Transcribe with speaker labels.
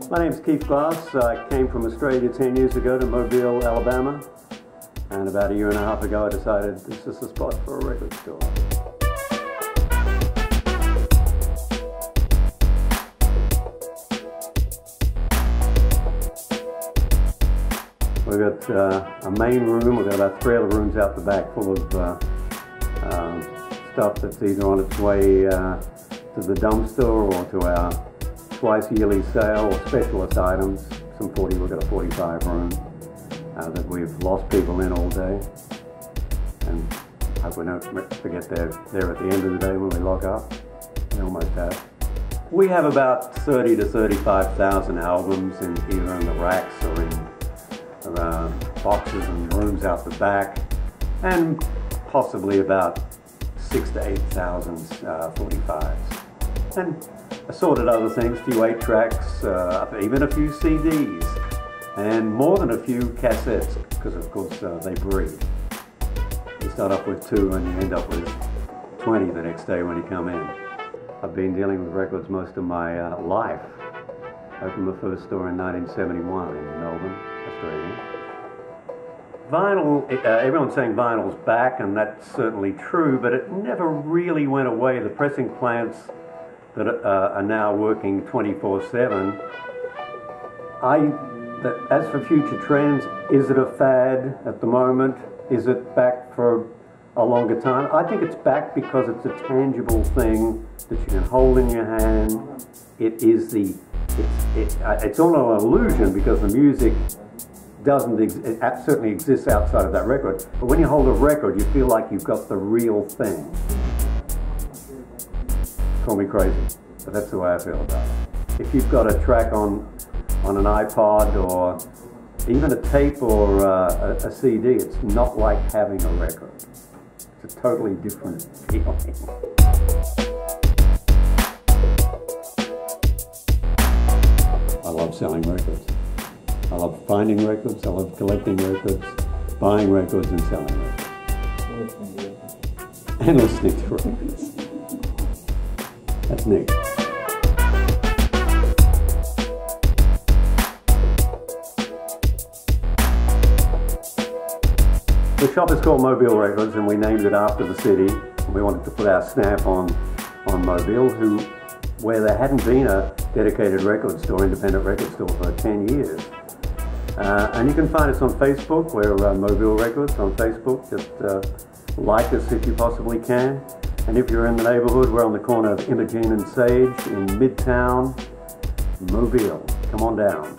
Speaker 1: My name's Keith Glass. I came from Australia 10 years ago to Mobile, Alabama, and about a year and a half ago I decided this is the spot for a record store. We've got a main room. We've got about 3 other rooms out the back full of stuff that's either on its way to the dumpster or to our twice yearly sale or specialist items. We've got a 45 room that we've lost people in all day, and I hope we don't forget they're there at the end of the day when we lock up. We almost have. We have about 30 to 35,000 albums either in the racks or in boxes and rooms out the back, and possibly about 6,000 to 8,000 45s. And assorted other things, a few 8-tracks, even a few CDs, and more than a few cassettes, because of course they breed. You start off with 2 and you end up with 20 the next day when you come in. I've been dealing with records most of my life. I opened the first store in 1971 in Melbourne, Australia. Vinyl, everyone's saying vinyl's back, and that's certainly true, but it never really went away. The pressing plants that are now working 24/7. As for future trends, is it a fad at the moment? Is it back for a longer time? I think it's back because it's a tangible thing that you can hold in your hand. It's all an illusion because the music it certainly exists outside of that record. But when you hold a record, you feel like you've got the real thing. Call me crazy, but that's the way I feel about it. If you've got a track on an iPod or even a tape or a CD, it's not like having a record. It's a totally different feeling. I love selling records. I love finding records, I love collecting records, buying records and selling records. And listening to records. That's Nick. The shop is called Mobile Records, and we named it after the city. We wanted to put our stamp on Mobile, where there hadn't been a dedicated record store, independent record store, for 10 years. And you can find us on Facebook. We're Mobile Records on Facebook. Just like us if you possibly can. And if you're in the neighborhood, we're on the corner of Imogene and Sage in Midtown, Mobile. Come on down.